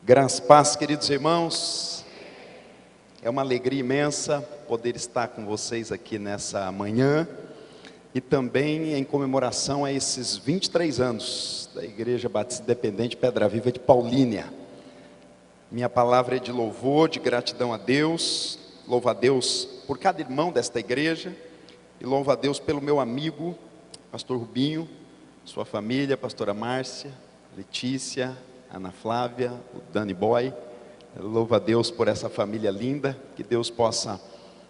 Graças, paz, queridos irmãos, é uma alegria imensa poder estar com vocês aqui nessa manhã e também em comemoração a esses 23 anos da Igreja Batista Independente Pedra Viva de Paulínia. Minha palavra é de louvor, de gratidão a Deus, louvo a Deus por cada irmão desta igreja e louvo a Deus pelo meu amigo, pastor Rubinho, sua família, pastora Márcia, Letícia, Ana Flávia, o Dani Boy. Eu louvo a Deus por essa família linda, que Deus possa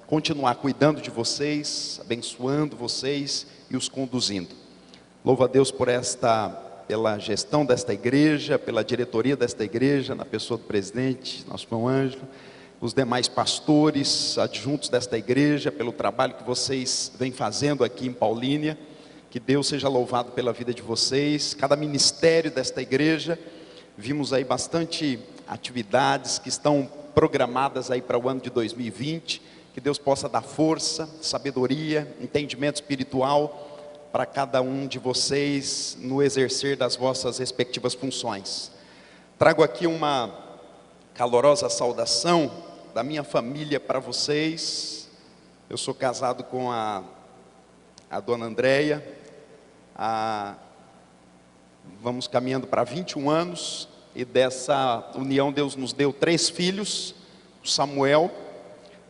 continuar cuidando de vocês, abençoando vocês e os conduzindo. Louvo a Deus pela gestão desta igreja, pela diretoria desta igreja, na pessoa do presidente, nosso irmão Ângelo, os demais pastores, adjuntos desta igreja, pelo trabalho que vocês vêm fazendo aqui em Paulínia. Que Deus seja louvado pela vida de vocês, cada ministério desta igreja. Vimos aí bastante atividades que estão programadas aí para o ano de 2020, que Deus possa dar força, sabedoria, entendimento espiritual para cada um de vocês no exercer das vossas respectivas funções. Trago aqui uma calorosa saudação da minha família para vocês. Eu sou casado com a dona Andréia, vamos caminhando para 21 anos, e dessa união Deus nos deu 3 filhos, o Samuel,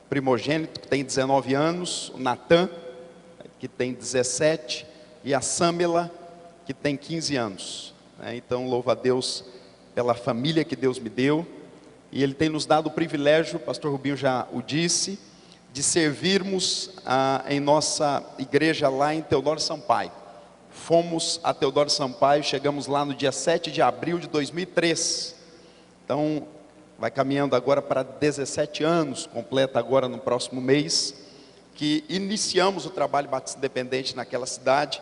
primogênito, que tem 19 anos, o Natan, que tem 17, e a Sâmela, que tem 15 anos. Então louvo a Deus pela família que Deus me deu, e Ele tem nos dado o privilégio, o pastor Rubinho já o disse, de servirmos em nossa igreja lá em Teodoro Sampaio. Fomos a Teodoro Sampaio, chegamos lá no dia 7 de abril de 2003. Então, vai caminhando agora para 17 anos, completa agora no próximo mês, que iniciamos o trabalho Batista Independente naquela cidade,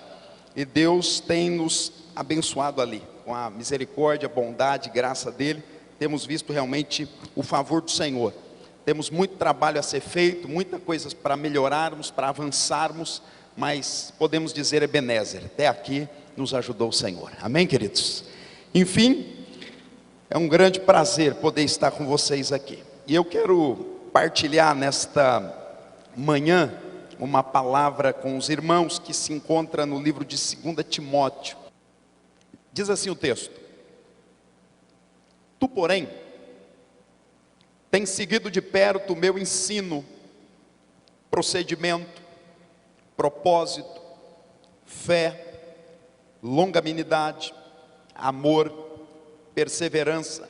e Deus tem nos abençoado ali, com a misericórdia, bondade, graça dEle, temos visto realmente o favor do Senhor. Temos muito trabalho a ser feito, muita coisa para melhorarmos, para avançarmos, mas podemos dizer Ebenezer, até aqui nos ajudou o Senhor. Amém, queridos? Enfim, é um grande prazer poder estar com vocês aqui. E eu quero partilhar nesta manhã uma palavra com os irmãos que se encontra no livro de 2 Timóteo. Diz assim o texto: Tu, porém, tens seguido de perto o meu ensino, procedimento, propósito, fé, longanimidade, amor, perseverança,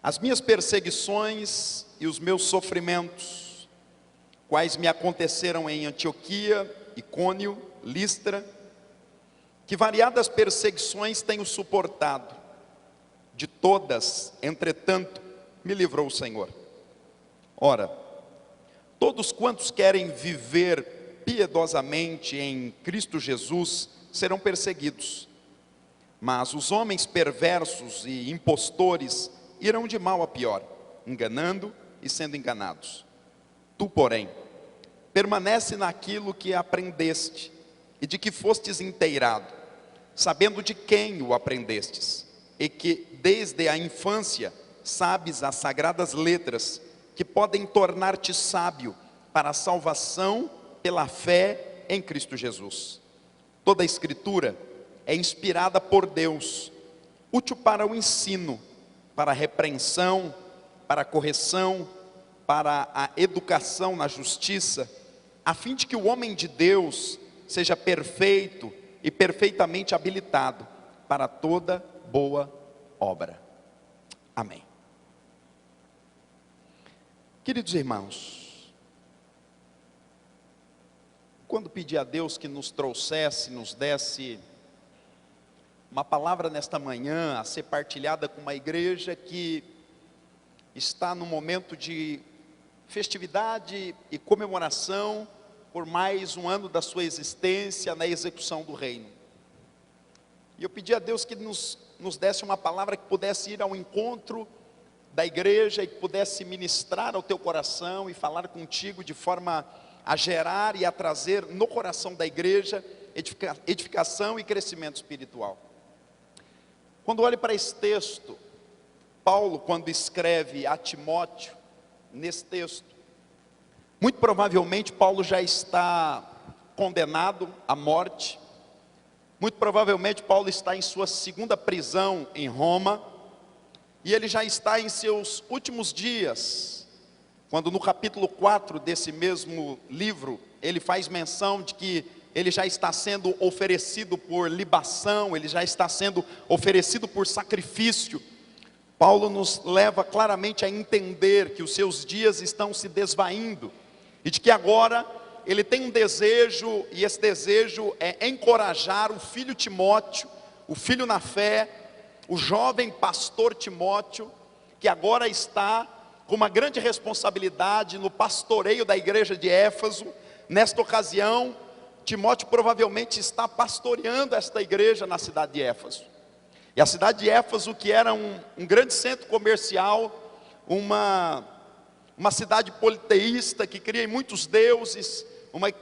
as minhas perseguições e os meus sofrimentos, quais me aconteceram em Antioquia, Icônio, Listra, que variadas perseguições tenho suportado. De todas, entretanto, me livrou o Senhor. Ora, todos quantos querem viver piedosamente em Cristo Jesus serão perseguidos, mas os homens perversos e impostores irão de mal a pior, enganando e sendo enganados. Tu, porém, permanece naquilo que aprendeste e de que fostes inteirado, sabendo de quem o aprendestes, e que desde a infância sabes as sagradas letras que podem tornar-te sábio para a salvação pela fé em Cristo Jesus. Toda a Escritura é inspirada por Deus, útil para o ensino, para a repreensão, para a correção, para a educação na justiça, a fim de que o homem de Deus seja perfeito e perfeitamente habilitado para toda boa obra. Amém. Queridos irmãos, quando pedi a Deus que nos trouxesse, nos desse uma palavra nesta manhã a ser partilhada com uma igreja que está no momento de festividade e comemoração por mais um ano da sua existência na execução do reino. E eu pedi a Deus que nos desse uma palavra que pudesse ir ao encontro da igreja e que pudesse ministrar ao teu coração e falar contigo de forma a gerar e a trazer no coração da igreja edificação e crescimento espiritual. Quando olho para esse texto, Paulo, quando escreve a Timóteo, nesse texto, muito provavelmente Paulo já está condenado à morte, muito provavelmente Paulo está em sua segunda prisão em Roma, e ele já está em seus últimos dias, quando no capítulo 4 desse mesmo livro, ele faz menção de que ele já está sendo oferecido por libação, ele já está sendo oferecido por sacrifício. Paulo nos leva claramente a entender que os seus dias estão se desvaindo, e de que agora ele tem um desejo, e esse desejo é encorajar o filho Timóteo, o filho na fé, o jovem pastor Timóteo, que agora está com uma grande responsabilidade no pastoreio da igreja de Éfeso. Nesta ocasião, Timóteo provavelmente está pastoreando esta igreja na cidade de Éfeso. E a cidade de Éfeso, que era um grande centro comercial, uma cidade politeísta, que cria muitos deuses,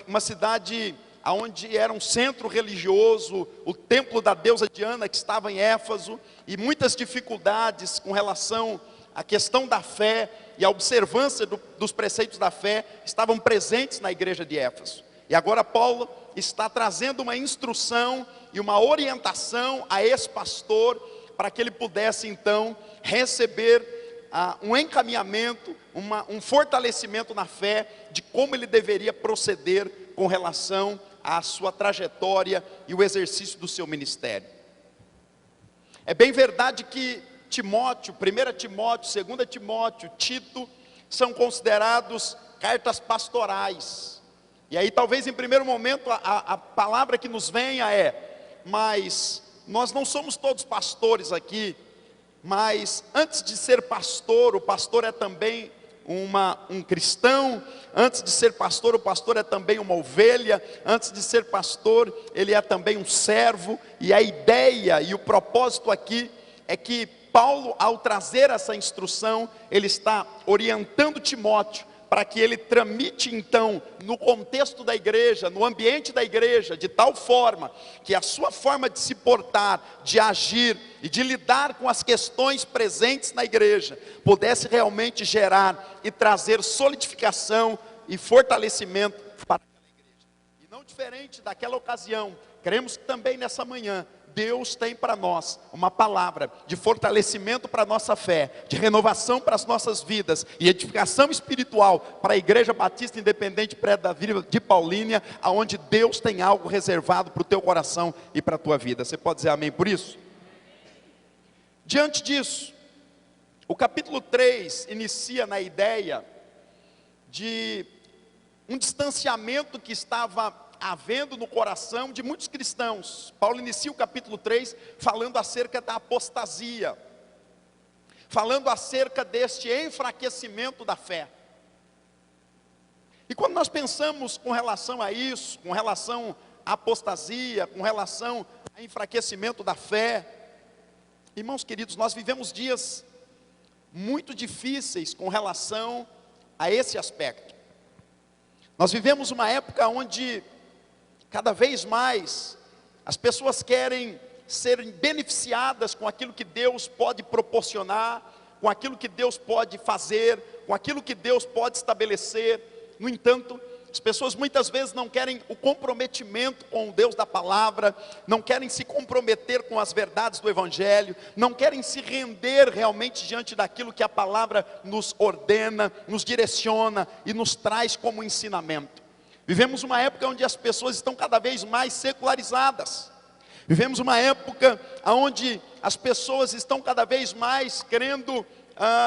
uma cidade onde era um centro religioso, o templo da deusa Diana que estava em Éfeso, e muitas dificuldades com relação à questão da fé e à observância dos preceitos da fé estavam presentes na igreja de Éfeso. E agora Paulo está trazendo uma instrução e uma orientação a esse pastor, para que ele pudesse então receber um encaminhamento, um fortalecimento na fé, de como ele deveria proceder com relação à sua trajetória e o exercício do seu ministério. É bem verdade que Timóteo, 1 Timóteo, 2 Timóteo, Tito, são considerados cartas pastorais. E aí talvez em primeiro momento a palavra que nos venha é: mas nós não somos todos pastores aqui, mas antes de ser pastor, o pastor é também um cristão. Antes de ser pastor, o pastor é também uma ovelha. Antes de ser pastor, ele é também um servo. E a ideia e o propósito aqui é que Paulo, ao trazer essa instrução, ele está orientando Timóteo para que ele tramite então no contexto da igreja, no ambiente da igreja, de tal forma que a sua forma de se portar, de agir e de lidar com as questões presentes na igreja, pudesse realmente gerar e trazer solidificação e fortalecimento para aquela igreja. E não diferente daquela ocasião, cremos que também nessa manhã Deus tem para nós uma palavra de fortalecimento para a nossa fé, de renovação para as nossas vidas e edificação espiritual para a Igreja Batista Independente Pré-Davi de Paulínia, aonde Deus tem algo reservado para o teu coração e para a tua vida. Você pode dizer amém por isso? Diante disso, o capítulo 3 inicia na ideia de um distanciamento que estava havendo no coração de muitos cristãos. Paulo inicia o capítulo 3 falando acerca da apostasia, falando acerca deste enfraquecimento da fé. E quando nós pensamos com relação a isso, com relação à apostasia, com relação ao enfraquecimento da fé, irmãos queridos, nós vivemos dias muito difíceis com relação a esse aspecto. Nós vivemos uma época onde cada vez mais as pessoas querem ser beneficiadas com aquilo que Deus pode proporcionar, com aquilo que Deus pode fazer, com aquilo que Deus pode estabelecer. No entanto, as pessoas muitas vezes não querem o comprometimento com o Deus da palavra, não querem se comprometer com as verdades do Evangelho, não querem se render realmente diante daquilo que a palavra nos ordena, nos direciona e nos traz como ensinamento. Vivemos uma época onde as pessoas estão cada vez mais secularizadas. Vivemos uma época onde as pessoas estão cada vez mais querendo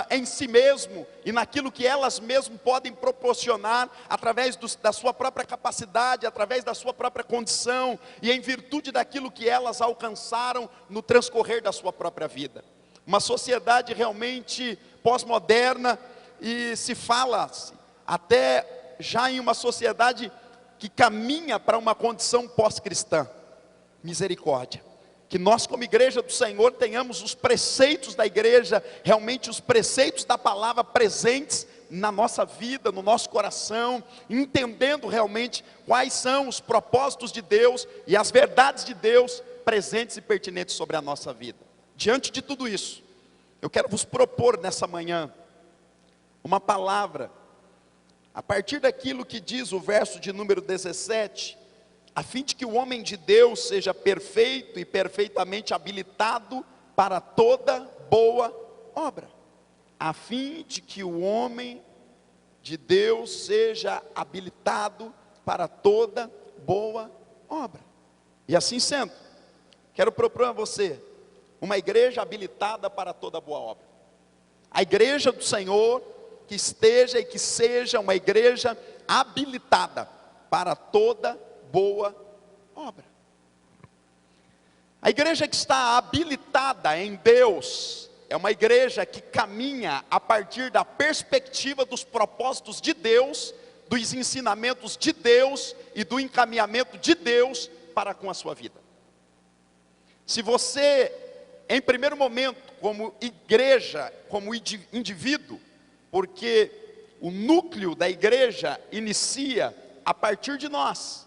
em si mesmo e naquilo que elas mesmas podem proporcionar através da sua própria capacidade, através da sua própria condição e em virtude daquilo que elas alcançaram no transcorrer da sua própria vida. Uma sociedade realmente pós-moderna, e se fala-se até já em uma sociedade que caminha para uma condição pós-cristã. Misericórdia. Que nós como igreja do Senhor tenhamos os preceitos da igreja, realmente os preceitos da palavra presentes na nossa vida, no nosso coração, entendendo realmente quais são os propósitos de Deus e as verdades de Deus presentes e pertinentes sobre a nossa vida. Diante de tudo isso, Eu quero vos propor nessa manhã uma palavra, a partir daquilo que diz o verso de número 17, a fim de que o homem de Deus seja perfeito e perfeitamente habilitado para toda boa obra. A fim de que o homem de Deus seja habilitado para toda boa obra. E assim sendo, quero propor a você uma igreja habilitada para toda boa obra. A igreja do Senhor que esteja e que seja uma igreja habilitada para toda boa obra. A igreja que está habilitada em Deus é uma igreja que caminha a partir da perspectiva dos propósitos de Deus, dos ensinamentos de Deus e do encaminhamento de Deus para com a sua vida. Se você, em primeiro momento, como igreja, como indivíduo, porque o núcleo da igreja inicia a partir de nós.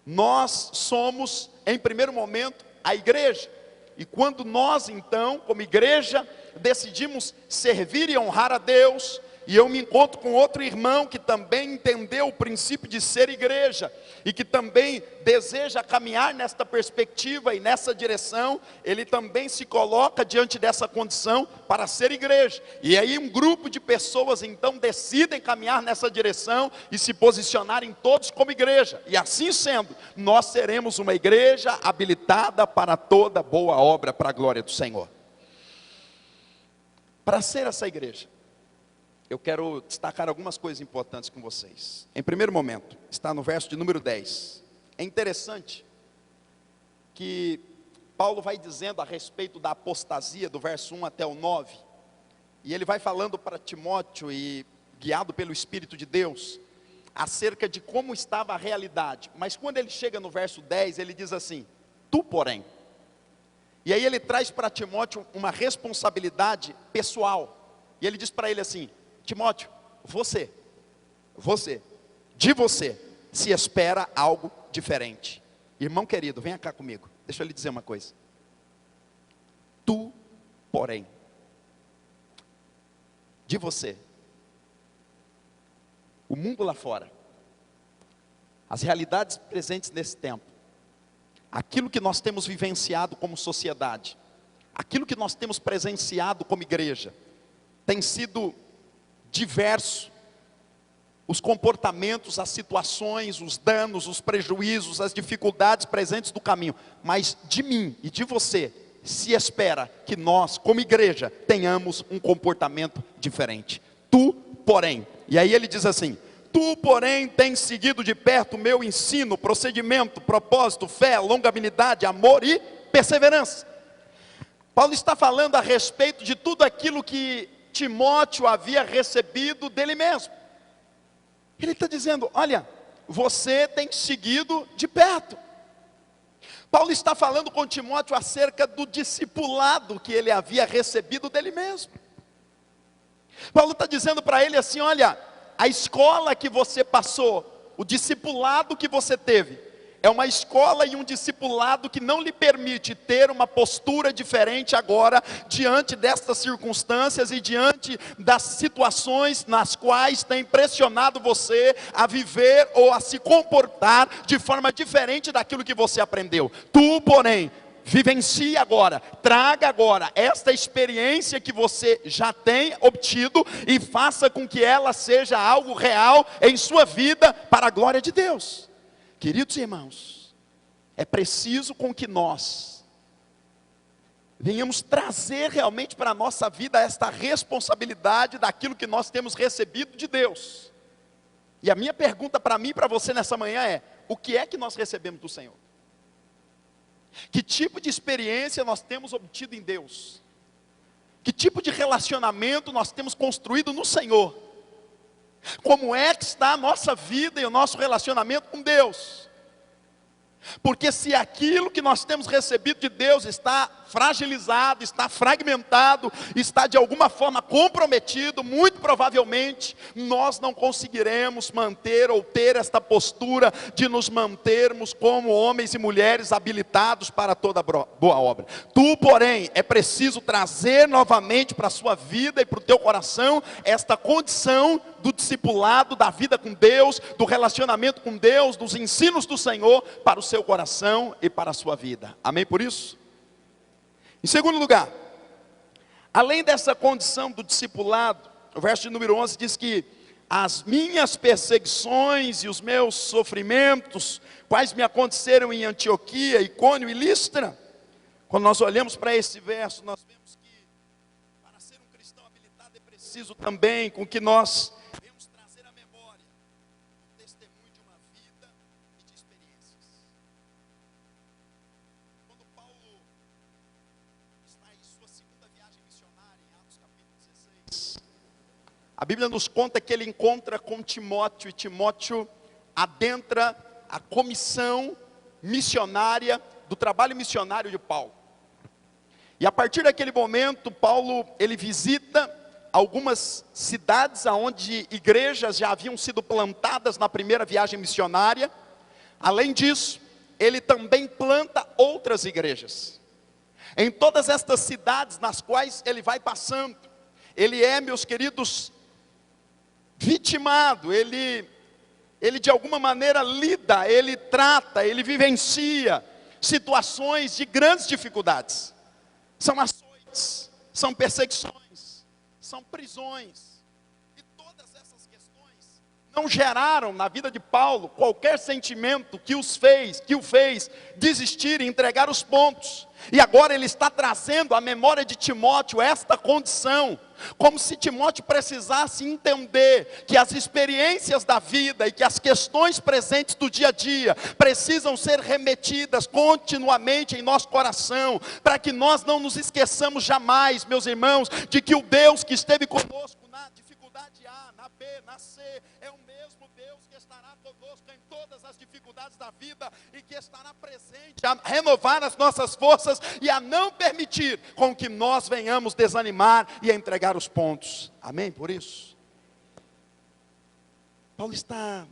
Nós somos, em primeiro momento, a igreja. E quando nós, então, como igreja, decidimos servir e honrar a Deus, e eu me encontro com outro irmão que também entendeu o princípio de ser igreja, e que também deseja caminhar nesta perspectiva e nessa direção, ele também se coloca diante dessa condição para ser igreja. E aí um grupo de pessoas então decidem caminhar nessa direção e se posicionarem todos como igreja. E assim sendo, nós seremos uma igreja habilitada para toda boa obra, para a glória do Senhor. Para ser essa igreja, eu quero destacar algumas coisas importantes com vocês. Em primeiro momento, está no verso de número 10. É interessante que Paulo vai dizendo a respeito da apostasia, do verso 1 até o 9. E ele vai falando para Timóteo, e guiado pelo Espírito de Deus, acerca de como estava a realidade. Mas quando ele chega no verso 10, ele diz assim: tu, porém. E aí ele traz para Timóteo uma responsabilidade pessoal. E ele diz para ele assim: Timóteo, de você se espera algo diferente. Irmão querido, venha cá comigo, deixa eu lhe dizer uma coisa. Tu, porém, de você, o mundo lá fora, as realidades presentes nesse tempo, aquilo que nós temos vivenciado como sociedade, aquilo que nós temos presenciado como igreja, tem sido diverso, os comportamentos, as situações, os danos, os prejuízos, as dificuldades presentes do caminho. Mas de mim e de você se espera que nós, como igreja, tenhamos um comportamento diferente. Tu, porém, e aí ele diz assim: tu, porém, tens seguido de perto o meu ensino, procedimento, propósito, fé, longanimidade, amor e perseverança. Paulo está falando a respeito de tudo aquilo que Timóteo havia recebido dele mesmo. Ele está dizendo: olha, você tem seguido de perto. Paulo está falando com Timóteo acerca do discipulado que ele havia recebido dele mesmo. Paulo está dizendo para ele assim: olha, a escola que você passou, o discipulado que você teve, é uma escola e um discipulado que não lhe permite ter uma postura diferente agora, diante destas circunstâncias e diante das situações nas quais tem pressionado você a viver ou a se comportar de forma diferente daquilo que você aprendeu. Tu, porém, vivencie agora, traga agora esta experiência que você já tem obtido e faça com que ela seja algo real em sua vida para a glória de Deus. Queridos irmãos, é preciso com que nós venhamos trazer realmente para a nossa vida esta responsabilidade daquilo que nós temos recebido de Deus. E a minha pergunta para mim e para você nessa manhã é: o que é que nós recebemos do Senhor? Que tipo de experiência nós temos obtido em Deus? Que tipo de relacionamento nós temos construído no Senhor? Como é que está a nossa vida e o nosso relacionamento com Deus? Porque se aquilo que nós temos recebido de Deus está fragilizado, está fragmentado, está de alguma forma comprometido, muito provavelmente nós não conseguiremos manter ou ter esta postura de nos mantermos como homens e mulheres habilitados para toda boa obra. Tu, porém, é preciso trazer novamente para a sua vida e para o teu coração esta condição do discipulado, da vida com Deus, do relacionamento com Deus, dos ensinos do Senhor para o seu coração e para a sua vida. Amém por isso? Em segundo lugar, além dessa condição do discipulado, o verso de número 11 diz que as minhas perseguições e os meus sofrimentos, quais me aconteceram em Antioquia, Icônio e Listra, quando nós olhamos para esse verso, nós vemos que para ser um cristão habilitado é preciso também com que nós devemos trazer à memória o testemunho de uma vida e de experiências. Quando Paulo está em sua segunda viagem missionária, em Atos capítulo 16, a Bíblia nos conta que ele encontra com Timóteo, e Timóteo adentra a comissão missionária, do trabalho missionário de Paulo. E a partir daquele momento, Paulo, ele visita algumas cidades onde igrejas já haviam sido plantadas na primeira viagem missionária. Além disso, ele também planta outras igrejas. Em todas estas cidades nas quais ele vai passando, ele é, meus queridos, vitimado, ele de alguma maneira lida, ele trata, ele vivencia situações de grandes dificuldades. São açoites, são perseguições, são prisões. E todas essas questões não geraram na vida de Paulo qualquer sentimento que o fez desistir e entregar os pontos. E agora ele está trazendo à memória de Timóteo esta condição, como se Timóteo precisasse entender que as experiências da vida e que as questões presentes do dia a dia precisam ser remetidas continuamente em nosso coração, para que nós não nos esqueçamos jamais, meus irmãos, de que o Deus que esteve conosco na dificuldade A, na B, na C, é o mesmo Deus que estará conosco em todas as dificuldades da vida e que estará presente a renovar as nossas forças e a não permitir com que nós venhamos desanimar e a entregar os pontos. Amém? Por isso, Paulo está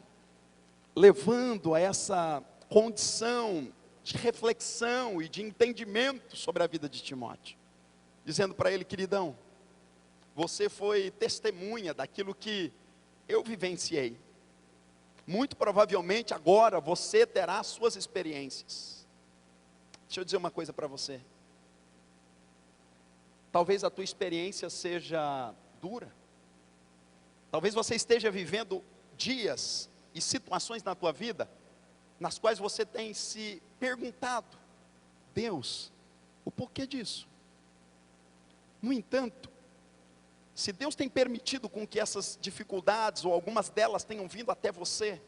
levando a essa condição de reflexão e de entendimento sobre a vida de Timóteo, dizendo para ele: queridão, você foi testemunha daquilo que eu vivenciei. Muito provavelmente agora você terá suas experiências. Deixa eu dizer uma coisa para você. Talvez a tua experiência seja dura. Talvez você esteja vivendo dias e situações na tua vida nas quais você tem se perguntado: Deus, o porquê disso? No entanto, se Deus tem permitido com que essas dificuldades, ou algumas delas tenham vindo até você,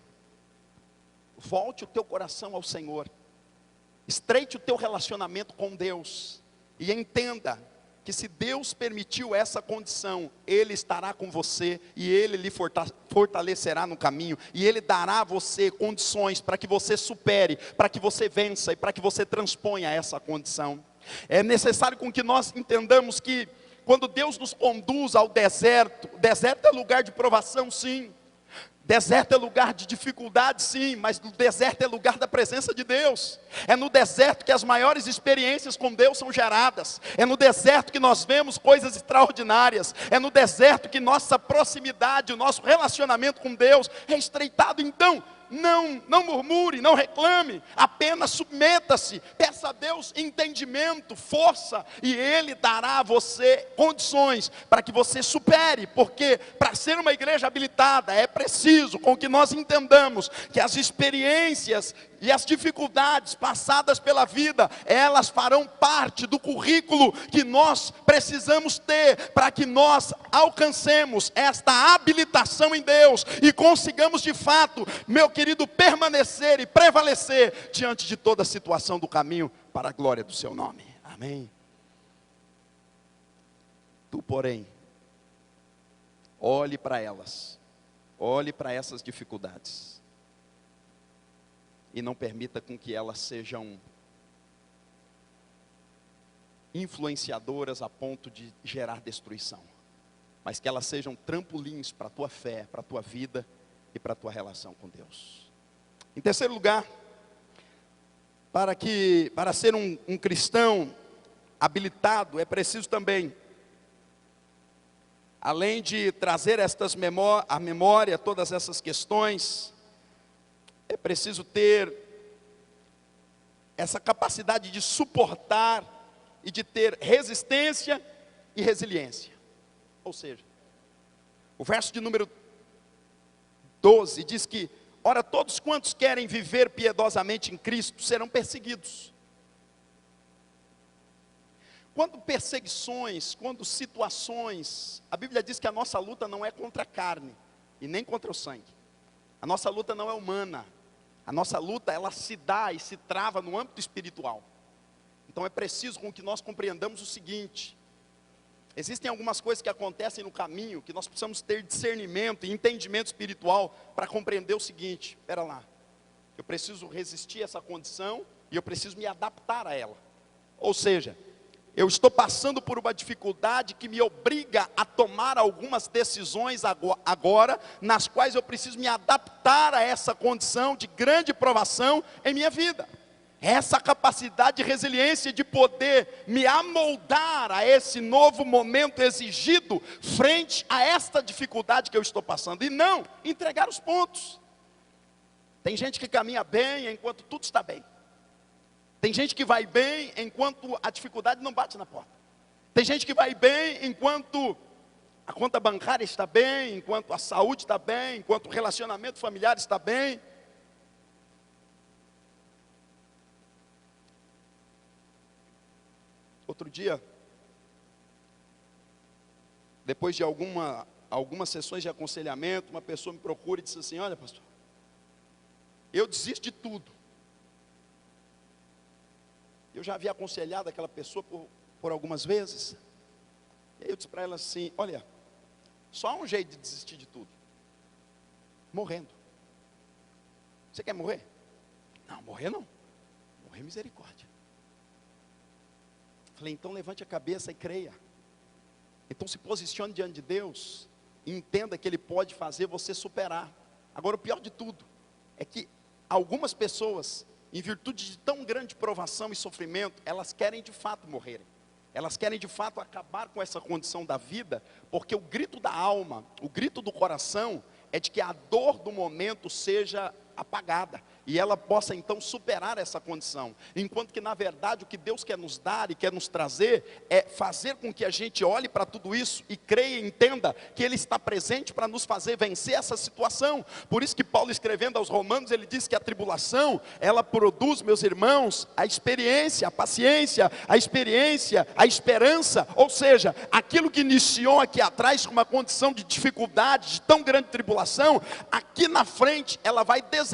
volte o teu coração ao Senhor, estreite o teu relacionamento com Deus, e entenda que se Deus permitiu essa condição, Ele estará com você, e Ele lhe fortalecerá no caminho, e Ele dará a você condições para que você supere, para que você vença, e para que você transponha essa condição. É necessário com que nós entendamos que, quando Deus nos conduz ao deserto, o deserto é lugar de provação, sim. Deserto é lugar de dificuldade, sim, mas o deserto é lugar da presença de Deus. É no deserto que as maiores experiências com Deus são geradas. É no deserto que nós vemos coisas extraordinárias. É no deserto que nossa proximidade, o nosso relacionamento com Deus é estreitado. Então, não murmure, não reclame, apenas submeta-se, peça a Deus entendimento, força, e Ele dará a você condições para que você supere, porque para ser uma igreja habilitada é preciso com que nós entendamos que as experiências e as dificuldades passadas pela vida, elas farão parte do currículo que nós precisamos ter, para que nós alcancemos esta habilitação em Deus, e consigamos de fato, meu querido, permanecer e prevalecer diante de toda a situação do caminho, para a glória do seu nome. Amém. Tu, porém, olhe para elas, olhe para essas dificuldades, e não permita com que elas sejam influenciadoras a ponto de gerar destruição, mas que elas sejam trampolins para a tua fé, para a tua vida e para a tua relação com Deus. Em terceiro lugar, para ser um cristão habilitado, é preciso também, além de trazer à memória todas essas questões, é preciso ter essa capacidade de suportar e de ter resistência e resiliência. Ou seja, o verso de número 12 diz que: ora, todos quantos querem viver piedosamente em Cristo serão perseguidos. Quando perseguições, quando situações, a Bíblia diz que a nossa luta não é contra a carne e nem contra o sangue. A nossa luta não é humana. A nossa luta, ela se dá e se trava no âmbito espiritual. Então é preciso com que nós compreendamos o seguinte: existem algumas coisas que acontecem no caminho, que nós precisamos ter discernimento e entendimento espiritual para compreender o seguinte: espera lá, eu preciso resistir a essa condição e eu preciso me adaptar a ela. Ou seja, eu estou passando por uma dificuldade que me obriga a tomar algumas decisões agora, nas quais eu preciso me adaptar a essa condição de grande provação em minha vida. Essa capacidade de resiliência, de poder me amoldar a esse novo momento exigido frente a esta dificuldade que eu estou passando, e não entregar os pontos. Tem gente que caminha bem enquanto tudo está bem. Tem gente que vai bem enquanto a dificuldade não bate na porta. Tem gente que vai bem enquanto a conta bancária está bem, enquanto a saúde está bem, enquanto o relacionamento familiar está bem. Outro dia, depois de algumas sessões de aconselhamento, uma pessoa me procura e disse assim: olha, pastor, eu desisto de tudo. Eu já havia aconselhado aquela pessoa por algumas vezes. E aí eu disse para ela assim: olha, só há um jeito de desistir de tudo: morrendo. Você quer morrer? Não, morrer não. Morrer misericórdia. Falei: então levante a cabeça e creia. Então se posicione diante de Deus e entenda que Ele pode fazer você superar. Agora, o pior de tudo é que algumas pessoas, em virtude de tão grande provação e sofrimento, elas querem de fato morrerem. Elas querem de fato acabar com essa condição da vida, porque o grito da alma, o grito do coração, é de que a dor do momento seja apagada, e ela possa então superar essa condição, enquanto que na verdade o que Deus quer nos dar e quer nos trazer, é fazer com que a gente olhe para tudo isso, e creia e entenda que Ele está presente para nos fazer vencer essa situação. Por isso que Paulo, escrevendo aos Romanos, ele diz que a tribulação, ela produz, meus irmãos, a experiência, a paciência, a experiência, a esperança. Ou seja, aquilo que iniciou aqui atrás com uma condição de dificuldade, de tão grande tribulação, aqui na frente ela vai desembocar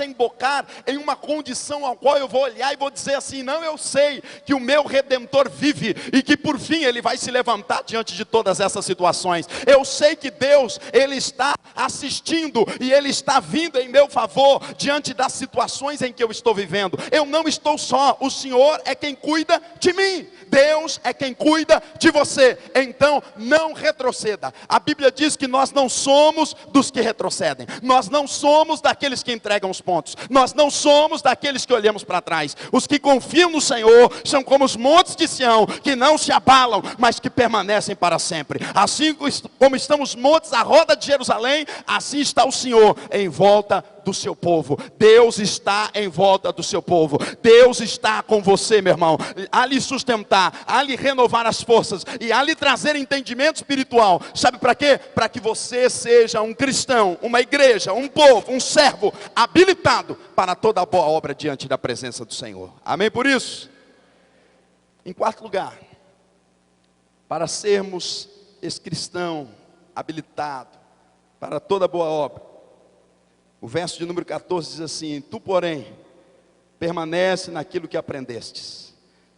em uma condição ao qual eu vou olhar e vou dizer assim: não, eu sei que o meu Redentor vive, e que por fim Ele vai se levantar diante de todas essas situações. Eu sei que Deus, Ele está assistindo, e Ele está vindo em meu favor, diante das situações em que eu estou vivendo. Eu não estou só, o Senhor é quem cuida de mim, Deus é quem cuida de você. Então não retroceda. A Bíblia diz que nós não somos dos que retrocedem, nós não somos daqueles que entregam os pontos, nós não somos daqueles que olhamos para trás. Os que confiam no Senhor são como os montes de Sião, que não se abalam, mas que permanecem para sempre. Assim como estão os montes à roda de Jerusalém, assim está o Senhor em volta do seu povo. Deus está em volta do seu povo. Deus está com você, meu irmão, a lhe sustentar, a lhe renovar as forças e a lhe trazer entendimento espiritual. Sabe para quê? Para que você seja um cristão, uma igreja, um povo, um servo habilitado para toda boa obra diante da presença do Senhor. Amém por isso? Em quarto lugar, para sermos esse cristão habilitado para toda boa obra, o verso de número 14 diz assim: tu, porém, permanece naquilo que aprendestes,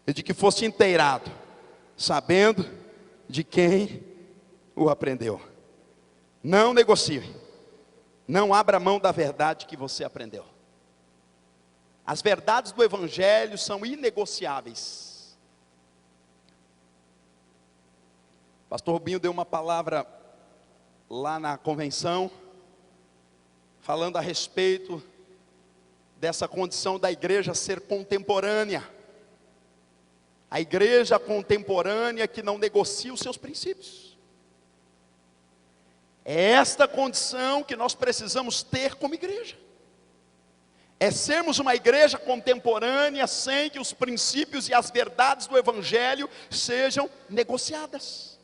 e de que foste inteirado, sabendo de quem o aprendeu. Não negocie, não abra mão da verdade que você aprendeu. As verdades do Evangelho são inegociáveis. Pastor Rubinho deu uma palavra lá na convenção, falando a respeito dessa condição da igreja ser contemporânea. A igreja contemporânea que não negocia os seus princípios. É esta condição que nós precisamos ter como igreja. É sermos uma igreja contemporânea sem que os princípios e as verdades do Evangelho sejam negociadas.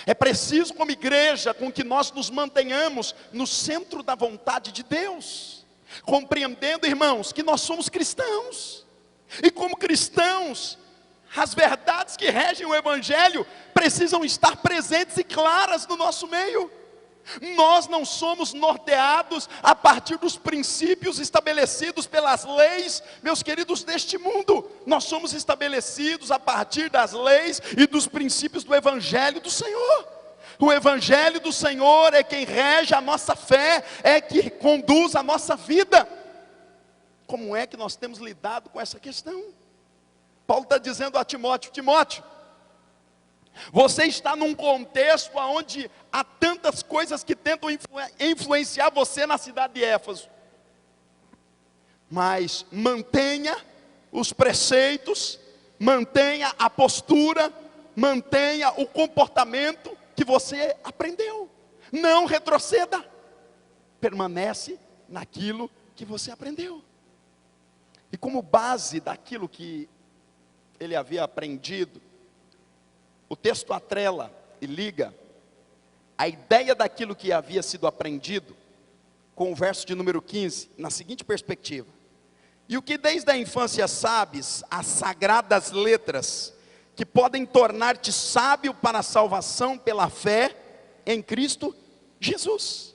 É preciso como igreja com que nós nos mantenhamos no centro da vontade de Deus. Compreendendo, irmãos, que nós somos cristãos. E como cristãos, as verdades que regem o Evangelho precisam estar presentes e claras no nosso meio. Nós não somos norteados a partir dos princípios estabelecidos pelas leis, meus queridos, deste mundo. Nós somos estabelecidos a partir das leis e dos princípios do Evangelho do Senhor. O Evangelho do Senhor é quem rege a nossa fé, é que conduz a nossa vida. Como é que nós temos lidado com essa questão? Paulo está dizendo a Timóteo: Timóteo, você está num contexto onde há tantas coisas que tentam influenciar você na cidade de Éfeso. Mas mantenha os preceitos, mantenha a postura, mantenha o comportamento que você aprendeu. Não retroceda. Permanece naquilo que você aprendeu. E como base daquilo que ele havia aprendido, o texto atrela e liga a ideia daquilo que havia sido aprendido com o verso de número 15, na seguinte perspectiva: e o que desde a infância sabes, as sagradas letras, que podem tornar-te sábio para a salvação pela fé em Cristo Jesus.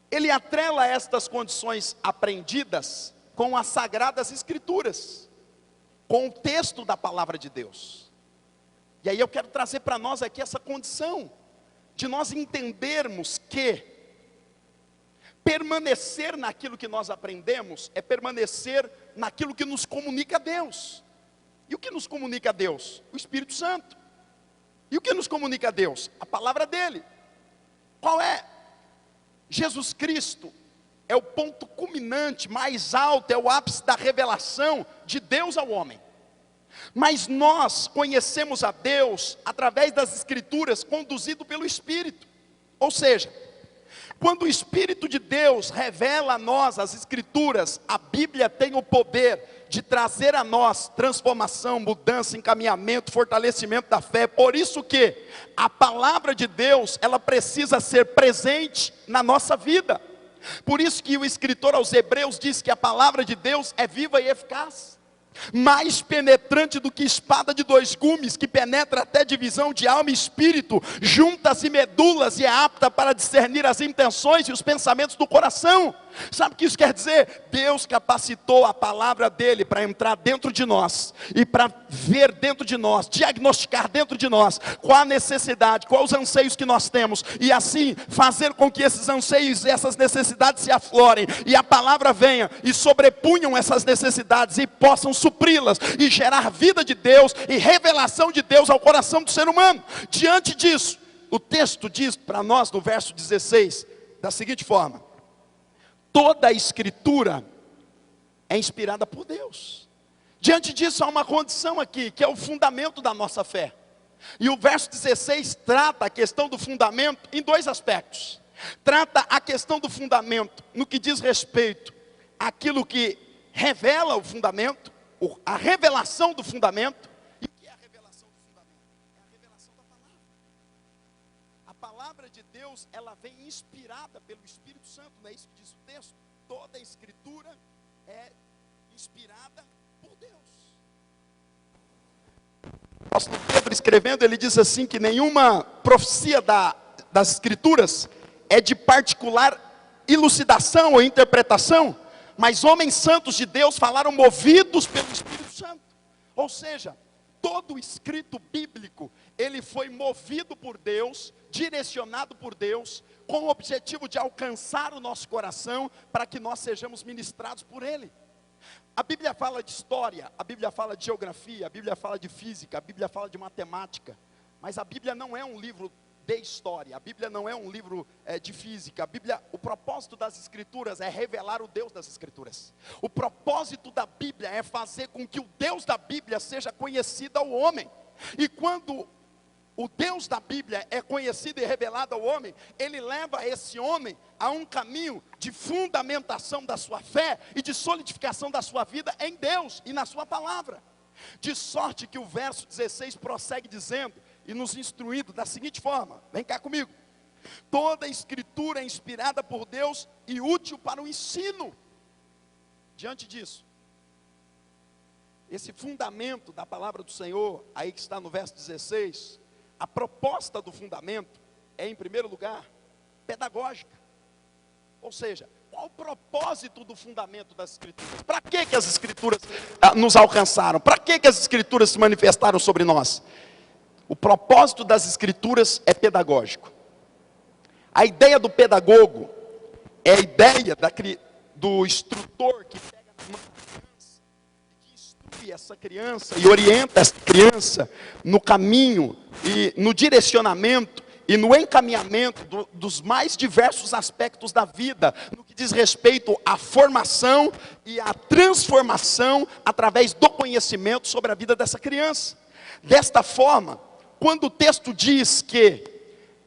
Ele atrela estas condições aprendidas com as sagradas escrituras, com o texto da palavra de Deus. E aí eu quero trazer para nós aqui essa condição de nós entendermos que permanecer naquilo que nós aprendemos é permanecer naquilo que nos comunica a Deus. E o que nos comunica a Deus? O Espírito Santo. E o que nos comunica a Deus? A palavra dele. Qual é? Jesus Cristo é o ponto culminante, mais alto, é o ápice da revelação de Deus ao homem. Mas nós conhecemos a Deus através das Escrituras, conduzido pelo Espírito. Ou seja, quando o Espírito de Deus revela a nós as Escrituras, a Bíblia tem o poder de trazer a nós transformação, mudança, encaminhamento, fortalecimento da fé. Por isso que a palavra de Deus, ela precisa ser presente na nossa vida. Por isso que o escritor aos Hebreus diz que a palavra de Deus é viva e eficaz, mais penetrante do que espada de dois gumes, que penetra até divisão de alma e espírito, juntas e medulas, e é apta para discernir as intenções e os pensamentos do coração. Sabe o que isso quer dizer? Deus capacitou a palavra dele para entrar dentro de nós, e para ver dentro de nós, diagnosticar dentro de nós, qual a necessidade, quais os anseios que nós temos, e assim fazer com que esses anseios e essas necessidades se aflorem, e a palavra venha e sobrepunham essas necessidades, e possam supri-las, e gerar vida de Deus, e revelação de Deus ao coração do ser humano. Diante disso, o texto diz para nós no verso 16, da seguinte forma: toda a Escritura é inspirada por Deus. Diante disso há uma condição aqui, que é o fundamento da nossa fé. E o verso 16 trata a questão do fundamento em dois aspectos. Trata a questão do fundamento no que diz respeito àquilo que revela o fundamento, a revelação do fundamento. E o que é a revelação do fundamento? É a revelação da palavra. A palavra de Deus, ela vem inspirada pelo Espírito Santo, não é isso que diz o texto? Toda a Escritura é inspirada por Deus. O apóstolo Pedro, escrevendo, ele diz assim, que nenhuma profecia das Escrituras é de particular elucidação ou interpretação, mas homens santos de Deus falaram movidos pelo Espírito Santo. Ou seja, todo o escrito bíblico, ele foi movido por Deus, direcionado por Deus, com o objetivo de alcançar o nosso coração, para que nós sejamos ministrados por Ele. A Bíblia fala de história, a Bíblia fala de geografia, a Bíblia fala de física, a Bíblia fala de matemática, Mas a Bíblia não é um livro de história, a Bíblia não é um livro de física. A Bíblia, o propósito das Escrituras é revelar o Deus das Escrituras. O propósito da Bíblia é fazer com que o Deus da Bíblia seja conhecido ao homem. E quando o Deus da Bíblia é conhecido e revelado ao homem, ele leva esse homem a um caminho de fundamentação da sua fé e de solidificação da sua vida em Deus e na sua palavra. De sorte que o verso 16 prossegue dizendo, e nos instruindo da seguinte forma, vem cá comigo: toda a Escritura é inspirada por Deus e útil para o ensino. Diante disso, esse fundamento da palavra do Senhor, aí que está no verso 16, a proposta do fundamento é, em primeiro lugar, pedagógica. Ou seja, qual o propósito do fundamento das Escrituras? Para que as Escrituras nos alcançaram? Para que as Escrituras se manifestaram sobre nós? O propósito das Escrituras é pedagógico. A ideia do pedagogo é a ideia do instrutor que pega na mão da criança, que instrui essa criança e orienta essa criança no caminho e no direcionamento e no encaminhamento dos mais diversos aspectos da vida, no que diz respeito à formação e à transformação através do conhecimento sobre a vida dessa criança. Desta forma, quando o texto diz que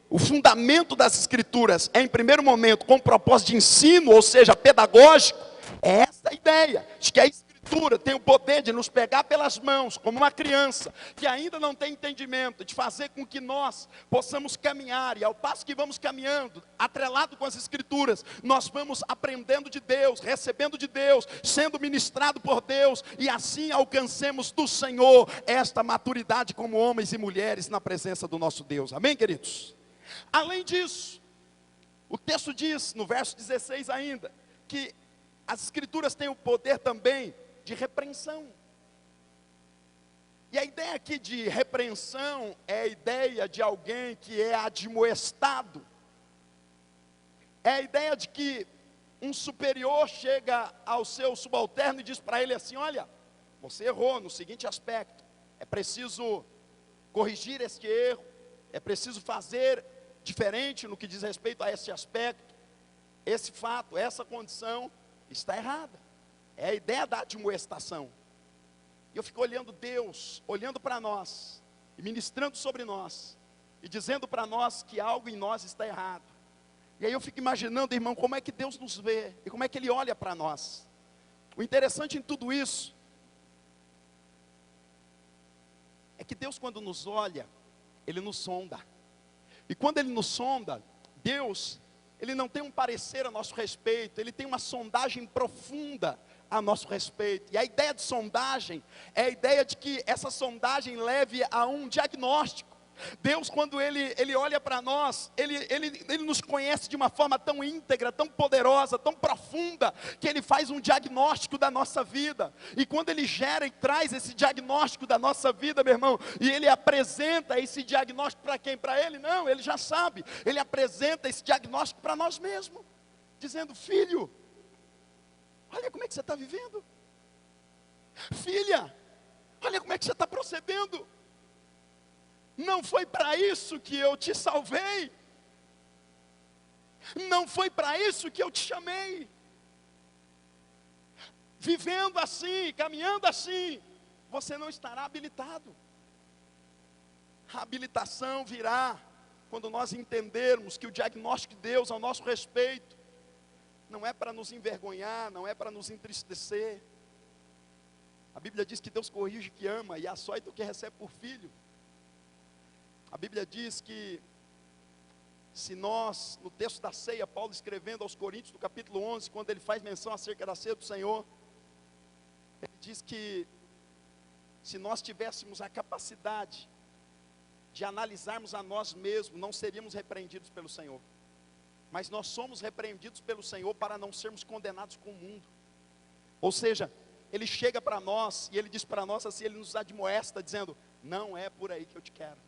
o fundamento das Escrituras é, em primeiro momento, com propósito de ensino, ou seja, pedagógico, é essa a ideia, de que a Escritura tem o poder de nos pegar pelas mãos, como uma criança, que ainda não tem entendimento, de fazer com que nós possamos caminhar, e ao passo que vamos caminhando, atrelado com as Escrituras, nós vamos aprendendo de Deus, recebendo de Deus, sendo ministrado por Deus, e assim alcancemos do Senhor esta maturidade como homens e mulheres na presença do nosso Deus. Amém, queridos? Além disso, o texto diz, no verso 16 ainda, que as Escrituras têm o poder também de repreensão. E a ideia aqui de repreensão é a ideia de alguém que é admoestado. É a ideia de que um superior chega ao seu subalterno e diz para ele assim: olha, você errou no seguinte aspecto, é preciso corrigir este erro, é preciso fazer diferente no que diz respeito a esse aspecto, esse fato, essa condição está errada. É a ideia da admoestação. E eu fico olhando Deus, olhando para nós, e ministrando sobre nós, e dizendo para nós que algo em nós está errado. E aí eu fico imaginando, irmão, como é que Deus nos vê, e como é que Ele olha para nós. O interessante em tudo isso, é que Deus, quando nos olha, Ele nos sonda. E quando Ele nos sonda, Deus, Ele não tem um parecer a nosso respeito, Ele tem uma sondagem profunda a nosso respeito. E a ideia de sondagem é a ideia de que essa sondagem leve a um diagnóstico. Deus, quando Ele olha para nós, ele nos conhece de uma forma tão íntegra, tão poderosa, tão profunda, que Ele faz um diagnóstico da nossa vida. E quando Ele gera e traz esse diagnóstico da nossa vida, meu irmão, e Ele apresenta esse diagnóstico para quem? Para Ele? Não, Ele já sabe. Ele apresenta esse diagnóstico para nós mesmos, dizendo: filho, olha como é que você está vivendo. Filha, olha como é que você está procedendo. Não foi para isso que eu te salvei. Não foi para isso que eu te chamei. Vivendo assim, caminhando assim, você não estará habilitado. A habilitação virá quando nós entendermos que o diagnóstico de Deus ao nosso respeito não é para nos envergonhar, não é para nos entristecer. A Bíblia diz que Deus corrige o que ama e açoita o que recebe por filho. A Bíblia diz que, se nós, no texto da ceia, Paulo escrevendo aos Coríntios, no capítulo 11, quando ele faz menção acerca da ceia do Senhor, ele diz que, se nós tivéssemos a capacidade de analisarmos a nós mesmos, não seríamos repreendidos pelo Senhor. Mas nós somos repreendidos pelo Senhor para não sermos condenados com o mundo. Ou seja, Ele chega para nós e Ele diz para nós assim, Ele nos admoesta dizendo: não é por aí que eu te quero.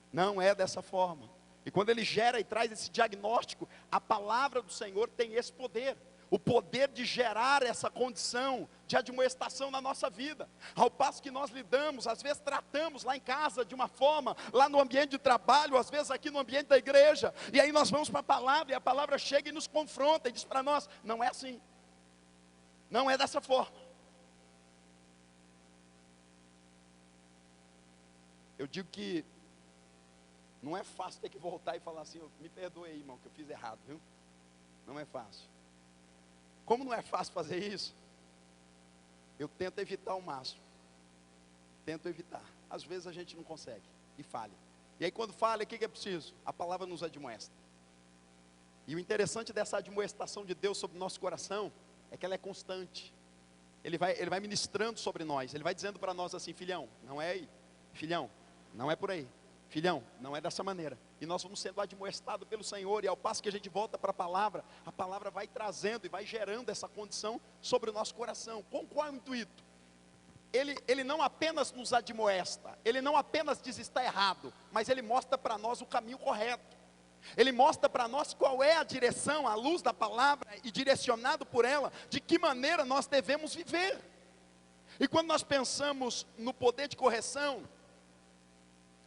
Não é dessa forma. E quando Ele gera e traz esse diagnóstico, a palavra do Senhor tem esse poder. o poder de gerar essa condição de admoestação na nossa vida, ao passo que nós lidamos, às vezes tratamos lá em casa de uma forma, lá no ambiente de trabalho, às vezes aqui no ambiente da igreja, e aí nós vamos para a palavra, e a palavra chega e nos confronta, e diz para nós, não é assim, não é dessa forma. Eu digo que não é fácil ter que voltar e falar assim, me perdoe aí, irmão, que eu fiz errado, viu? Não é fácil. Como não é fácil fazer isso, eu tento evitar ao máximo. Tento evitar. Às vezes a gente não consegue e falha. E aí quando falha, o que é preciso? A palavra nos admoesta. E o interessante dessa admoestação de Deus sobre o nosso coração é que ela é constante. Ele vai ministrando sobre nós. Ele vai dizendo para nós assim, filhão, não é aí. Filhão, não é por aí. Filhão, não é dessa maneira. E nós vamos sendo admoestados pelo Senhor. E ao passo que a gente volta para a palavra vai trazendo e vai gerando essa condição sobre o nosso coração. Com qual intuito? Ele não apenas nos admoesta, ele não apenas diz está errado, mas ele mostra para nós o caminho correto. Ele mostra para nós qual é a direção, à luz da palavra e direcionado por ela, de que maneira nós devemos viver. E quando nós pensamos no poder de correção,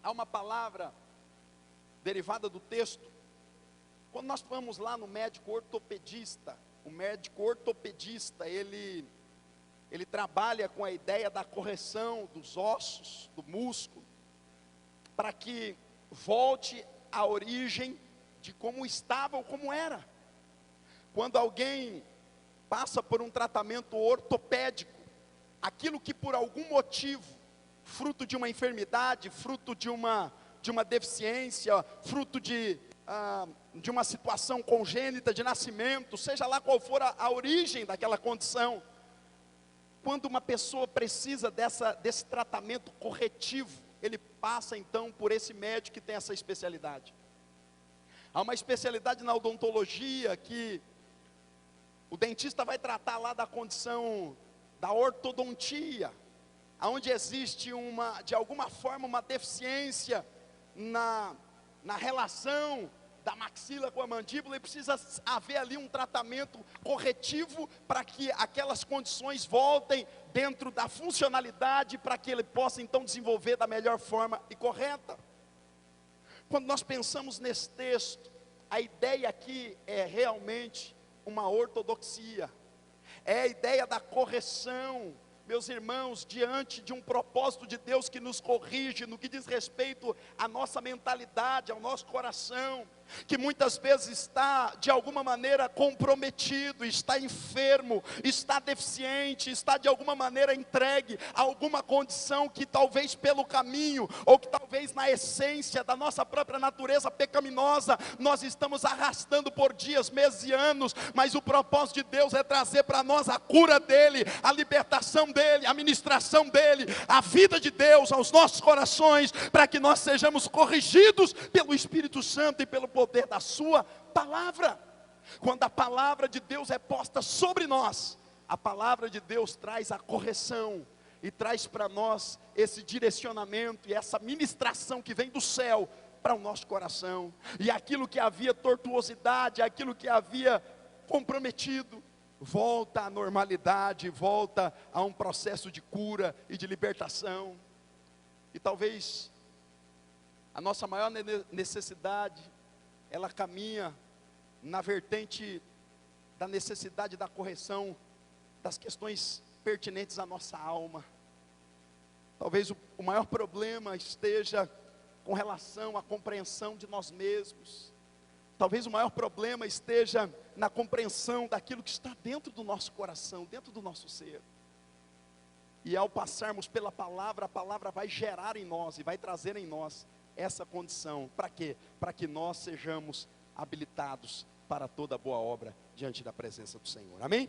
há uma palavra derivada do texto. Quando nós vamos lá no médico ortopedista, o médico ortopedista, ele trabalha com a ideia da correção dos ossos, do músculo, para que volte à origem de como estava ou como era. Quando alguém passa por um tratamento ortopédico, aquilo que por algum motivo, fruto de uma enfermidade, fruto de uma deficiência, fruto de uma situação congênita de nascimento, seja lá qual for a origem daquela condição, quando uma pessoa precisa desse tratamento corretivo, ele passa então por esse médico que tem essa especialidade. Há uma especialidade na odontologia que o dentista vai tratar lá da condição da ortodontia, onde existe de alguma forma uma deficiência na relação da maxila com a mandíbula, e precisa haver ali um tratamento corretivo para que aquelas condições voltem dentro da funcionalidade, para que ele possa então desenvolver da melhor forma e correta. Quando nós pensamos nesse texto, a ideia aqui é realmente uma ortodoxia, é a ideia da correção, meus irmãos, diante de um propósito de Deus que nos corrige no que diz respeito à nossa mentalidade, ao nosso coração, que muitas vezes está de alguma maneira comprometido, está enfermo, está deficiente, está de alguma maneira entregue a alguma condição que talvez pelo caminho, ou que talvez na essência da nossa própria natureza pecaminosa, nós estamos arrastando por dias, meses e anos, mas o propósito de Deus é trazer para nós a cura dele, a libertação dele, a ministração dele, a vida de Deus aos nossos corações, para que nós sejamos corrigidos pelo Espírito Santo e pelo poder da sua palavra. Quando a palavra de Deus é posta sobre nós, a palavra de Deus traz a correção e traz para nós esse direcionamento e essa ministração que vem do céu para o nosso coração, e aquilo que havia tortuosidade, aquilo que havia comprometido, volta à normalidade, volta a um processo de cura e de libertação. E talvez a nossa maior necessidade, ela caminha na vertente da necessidade da correção das questões pertinentes à nossa alma. Talvez o maior problema esteja com relação à compreensão de nós mesmos. Talvez o maior problema esteja na compreensão daquilo que está dentro do nosso coração, dentro do nosso ser. E ao passarmos pela palavra, a palavra vai gerar em nós e vai trazer em nós essa condição. Para quê? Para que nós sejamos habilitados para toda boa obra diante da presença do Senhor. Amém?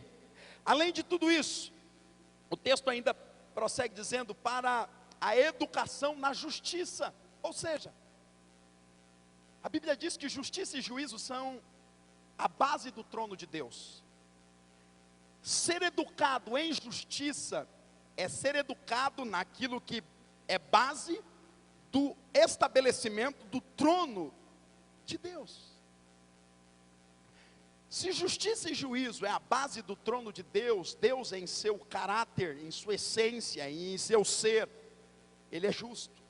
Além de tudo isso, o texto ainda prossegue dizendo para a educação na justiça. Ou seja, a Bíblia diz que justiça e juízo são a base do trono de Deus. Ser educado em justiça é ser educado naquilo que é base do estabelecimento do trono de Deus. Se justiça e juízo é a base do trono de Deus, Deus em seu caráter, em sua essência e em seu ser, Ele é justo.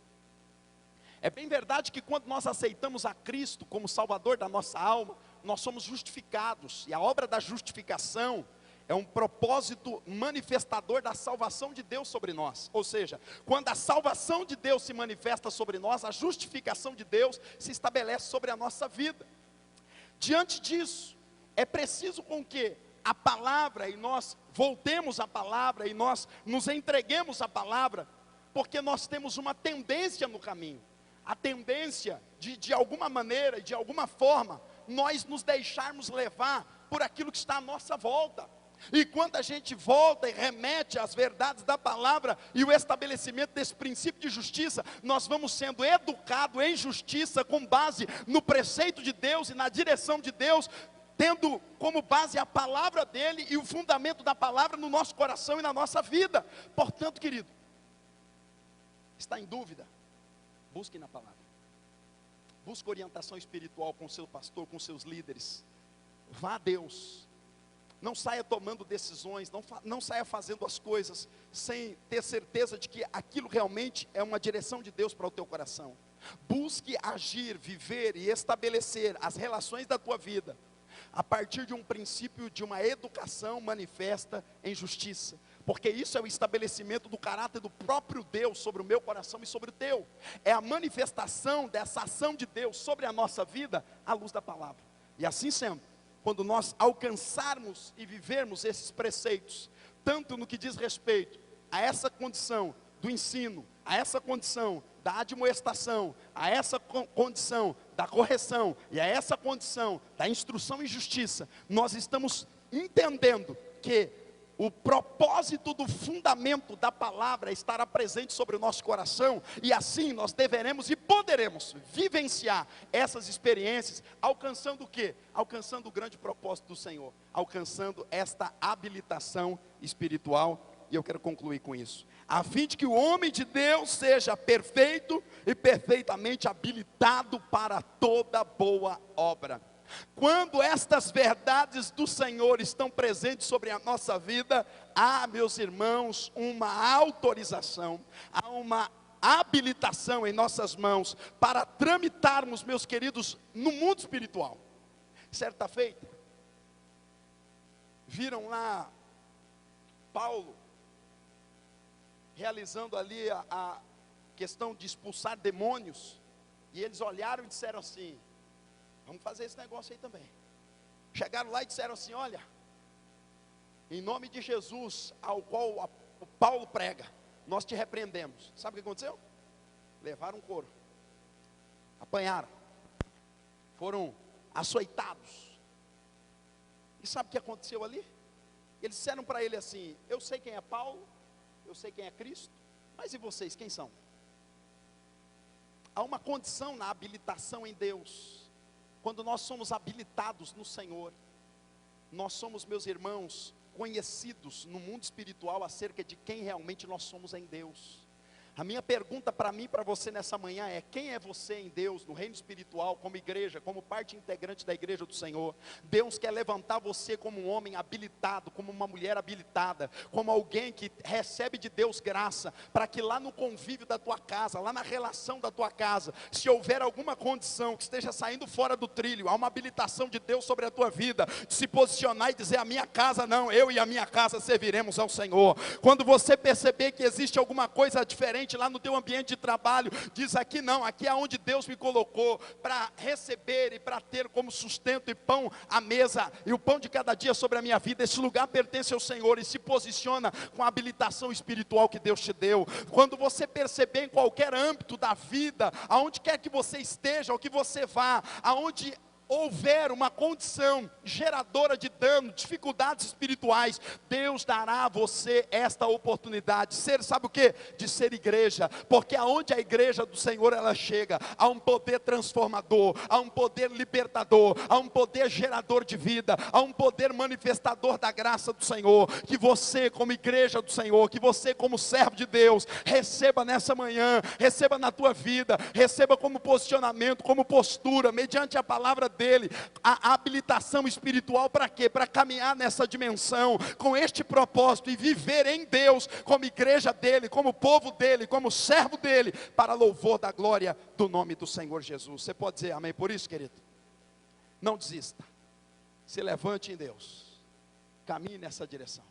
É bem verdade que quando nós aceitamos a Cristo como Salvador da nossa alma, nós somos justificados, e a obra da justificação é um propósito manifestador da salvação de Deus sobre nós. Ou seja, quando a salvação de Deus se manifesta sobre nós, a justificação de Deus se estabelece sobre a nossa vida. Diante disso, é preciso com que a palavra, e nós voltemos à palavra, e nós nos entreguemos à palavra, porque nós temos uma tendência no caminho, a tendência de alguma maneira, de alguma forma, nós nos deixarmos levar por aquilo que está à nossa volta. E quando a gente volta e remete às verdades da palavra e o estabelecimento desse princípio de justiça, nós vamos sendo educados em justiça com base no preceito de Deus e na direção de Deus, tendo como base a palavra dele e o fundamento da palavra no nosso coração e na nossa vida. Portanto, querido, está em dúvida? Busque na palavra. Busque orientação espiritual com seu pastor, com seus líderes. Vá a Deus. Não saia tomando decisões, não saia fazendo as coisas sem ter certeza de que aquilo realmente é uma direção de Deus para o teu coração. Busque agir, viver e estabelecer as relações da tua vida a partir de um princípio de uma educação manifesta em justiça, porque isso é o estabelecimento do caráter do próprio Deus sobre o meu coração e sobre o teu. É a manifestação dessa ação de Deus sobre a nossa vida à luz da palavra. E assim sendo, quando nós alcançarmos e vivermos esses preceitos, tanto no que diz respeito a essa condição do ensino, a essa condição da admoestação, a essa condição da correção e a essa condição da instrução em justiça, nós estamos entendendo que o propósito do fundamento da palavra estará presente sobre o nosso coração, e assim nós deveremos e poderemos vivenciar essas experiências, alcançando o quê? Alcançando o grande propósito do Senhor, alcançando esta habilitação espiritual. E eu quero concluir com isso, a fim de que o homem de Deus seja perfeito e perfeitamente habilitado para toda boa obra. Quando estas verdades do Senhor estão presentes sobre a nossa vida, há, meus irmãos, uma autorização, há uma habilitação em nossas mãos para tramitarmos, meus queridos, no mundo espiritual. Certa feita, viram lá Paulo realizando ali a questão de expulsar demônios, e eles olharam e disseram assim: vamos fazer esse negócio aí também. Chegaram lá e disseram assim: olha, em nome de Jesus, ao qual o Paulo prega, nós te repreendemos. Sabe o que aconteceu? Levaram um couro, apanharam, foram açoitados. E sabe o que aconteceu ali? Eles disseram para ele assim: eu sei quem é Paulo, eu sei quem é Cristo, mas e vocês, quem são? Há uma condição na habilitação em Deus. Quando nós somos habilitados no Senhor, nós somos, meus irmãos, conhecidos no mundo espiritual acerca de quem realmente nós somos em Deus. A minha pergunta para mim e para você nessa manhã é: quem é você em Deus, no reino espiritual, como igreja, como parte integrante da igreja do Senhor? Deus quer levantar você como um homem habilitado, como uma mulher habilitada, como alguém que recebe de Deus graça, para que lá no convívio da tua casa, lá na relação da tua casa, se houver alguma condição que esteja saindo fora do trilho, há uma habilitação de Deus sobre a tua vida, de se posicionar e dizer: a minha casa não, eu e a minha casa serviremos ao Senhor. Quando você perceber que existe alguma coisa diferente lá no teu ambiente de trabalho, diz: aqui não, aqui é onde Deus me colocou para receber e para ter como sustento e pão à mesa, e o pão de cada dia sobre a minha vida. Esse lugar pertence ao Senhor, e se posiciona com a habilitação espiritual que Deus te deu. Quando você perceber em qualquer âmbito da vida, aonde quer que você esteja, ou que você vá, aonde houver uma condição geradora de dano, dificuldades espirituais, Deus dará a você esta oportunidade, sabe o que? De ser igreja, porque aonde a igreja do Senhor ela chega, há um poder transformador, há um poder libertador, há um poder gerador de vida, há um poder manifestador da graça do Senhor, que você como igreja do Senhor, que você como servo de Deus, receba nessa manhã, receba na tua vida, receba como posicionamento, como postura, mediante a palavra dele, dele, a habilitação espiritual para quê? Para caminhar nessa dimensão, com este propósito, e viver em Deus, como igreja dele, como povo dele, como servo dele, para louvor da glória do nome do Senhor Jesus. Você pode dizer amém por isso, querido? Não desista, se levante em Deus, caminhe nessa direção,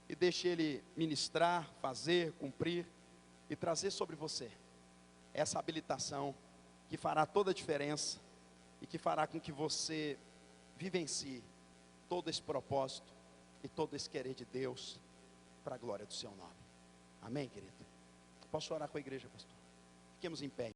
e deixe ele ministrar, fazer, cumprir, e trazer sobre você essa habilitação que fará toda a diferença e que fará com que você vivencie todo esse propósito e todo esse querer de Deus para a glória do seu nome. Amém, querido? Posso orar com a igreja, pastor? Fiquemos em pé.